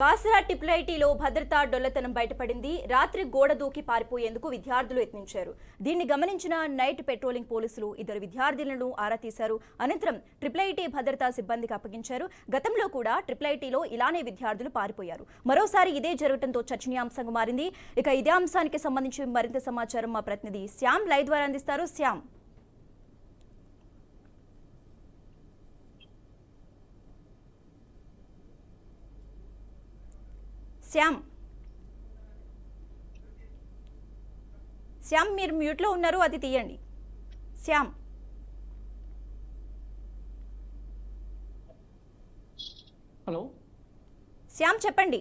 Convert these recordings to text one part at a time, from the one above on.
బాసరా టిప్లైటీలో భద్రతా డొల్లతనం బయటపడింది. రాత్రి గోడ దూకి పారిపోయేందుకు విద్యార్థులు యత్నించారు. దీన్ని గమనించిన నైట్ పెట్రోలింగ్ పోలీసులు ఇద్దరు విద్యార్థులను ఆరా తీశారు. అనంతరం ట్రిప్లైటీ భద్రతా సిబ్బందికి అప్పగించారు. గతంలో కూడా ట్రిప్లైటీలో ఇలానే విద్యార్థులు పారిపోయారు. మరోసారి ఇదే జరగడంతో చర్చనీయాంశంగా మారింది. ఇక ఇదే అంశానికి సంబంధించి మరింత సమాచారం మా ప్రతినిధి శ్యామ్ లైవ్ ద్వారా అందిస్తారు. శ్యామ్, శ్యామ్ మీరు మ్యూట్లో ఉన్నారు, అది తీయండి. శ్యామ్ హలో శ్యామ్ చెప్పండి.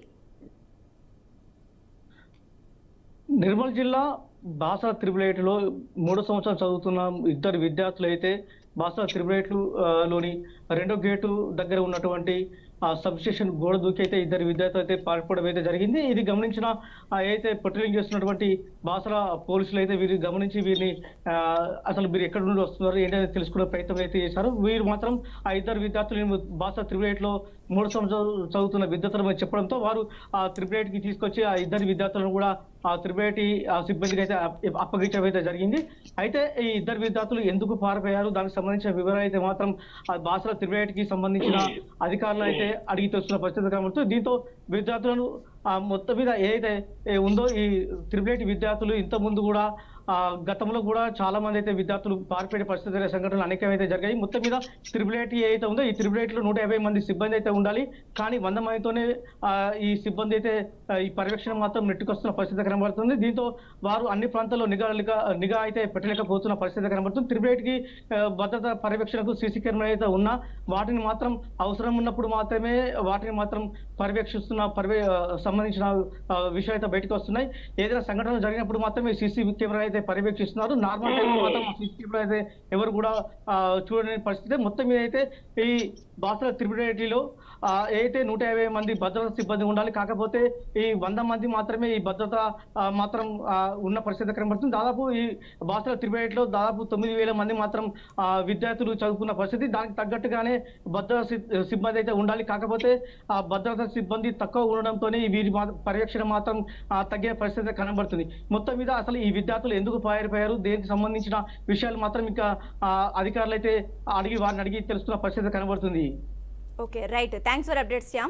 నిర్మల్ జిల్లా బాసరా త్రిబులైట్లో 3వ సంవత్సరం చదువుతున్న ఇద్దరు విద్యార్థులు అయితే బాసరా త్రిబులైట్లు లోని 2వ గేటు దగ్గర ఉన్నటువంటి సబ్ స్టేషన్ గోడ దూకి అయితే ఇద్దరు విద్యార్థులు అయితే పారిపోవడం అయితే జరిగింది. ఇది గమనించిన అయితే పెట్రోలింగ్ చేస్తున్నటువంటి బాసరా పోలీసులు అయితే వీరిని గమనించి వీరిని అసలు మీరు ఎక్కడ నుండి వస్తున్నారు ఏంటనేది తెలుసుకునే ప్రయత్నం అయితే చేశారు. వీరు మాత్రం ఆ ఇద్దరు విద్యార్థులు బాసరా త్రిబులైట్లో 3వ సంవత్సరం చదువుతున్న విద్యార్థులు చెప్పడంతో వారు ఆ త్రిబులైట్కి తీసుకొచ్చి ఆ ఇద్దరు విద్యార్థులను కూడా ఆ త్రిబులైటీ సిబ్బందికి అయితే అప్పగించడం అయితే జరిగింది. అయితే ఈ ఇద్దరు విద్యార్థులు ఎందుకు పారిపోయారు దానికి సంబంధించిన వివరాలు అయితే మాత్రం బాసరా త్రిబులైట్కి సంబంధించిన అధికారులు అయితే అడిగి తెలుస్తున్న పరిస్థితి కనబడుతుంది. దీంతో విద్యార్థులను మొత్తం మీద ఏదైతే ఉందో ఈ త్రిబులైట్ విద్యార్థులు ఇంత ముందు కూడా గతంలో కూడా చాలా మంది అయితే విద్యార్థులు పారిపోయే పరిస్థితుల సంఘటనలు అనేకమైతే జరిగాయి. మొత్తం మీద త్రిబులైట్ ఏదైతే ఉందో ఈ త్రిబులైట్లో 150 మంది సిబ్బంది అయితే ఉండాలి. కానీ 100 మందితోనే ఈ సిబ్బంది అయితే ఈ పర్యవేక్షణ మాత్రం నెట్టుకొస్తున్న పరిస్థితి కనబడుతుంది. దీంతో వారు అన్ని ప్రాంతాల్లో నిఘా అయితే పెట్టలేకపోతున్న పరిస్థితి కనబడుతుంది. త్రిబులైట్కి భద్రతా పర్యవేక్షణకు సీసీ కెమెరా అయితే ఉన్నా వాటిని మాత్రం అవసరం ఉన్నప్పుడు మాత్రమే వాటిని మాత్రం పర్యవేక్షిస్తున్న సంబంధించిన విషయాలు అయితే బయటకు వస్తున్నాయి. ఏదైనా సంఘటన జరిగినప్పుడు మాత్రమే సీసీ కెమెరా అయితే పర్యవేక్షిస్తున్నారు. నార్మల్ టైంలో మాత్రం సీసీ కెమెరా అయితే ఎవరు కూడా చూడలేని పరిస్థితి. మొత్తం మీద అయితే ఈ బాసరా త్రిబులైటీలో అయితే 150 మంది భద్రతా సిబ్బంది ఉండాలి. కాకపోతే ఈ 100 మంది మాత్రమే ఈ భద్రత మాత్రం ఉన్న పరిస్థితి కనబడుతుంది. దాదాపు ఈ బాసరా త్రిబులైట్లో దాదాపు 9,000 మంది మాత్రం విద్యార్థులు చదువుకున్న పరిస్థితి. దానికి తగ్గట్టుగానే భద్రతా సిబ్బంది అయితే ఉండాలి. కాకపోతే ఆ భద్రతా సిబ్బంది తక్కువ ఉండడంతోనే వీరి పర్యవేక్షణ మాత్రం తగ్గే పరిస్థితి కనబడుతుంది. మొత్తం మీద అసలు ఈ విద్యార్థులు ఎందుకు పారిపోయారు దేనికి సంబంధించిన విషయాలు మాత్రం ఇంకా అధికారులు అయితే వారిని అడిగి తెలుసుకున్న పరిస్థితి కనబడుతుంది. Okay, right. Thanks for updates Shyam.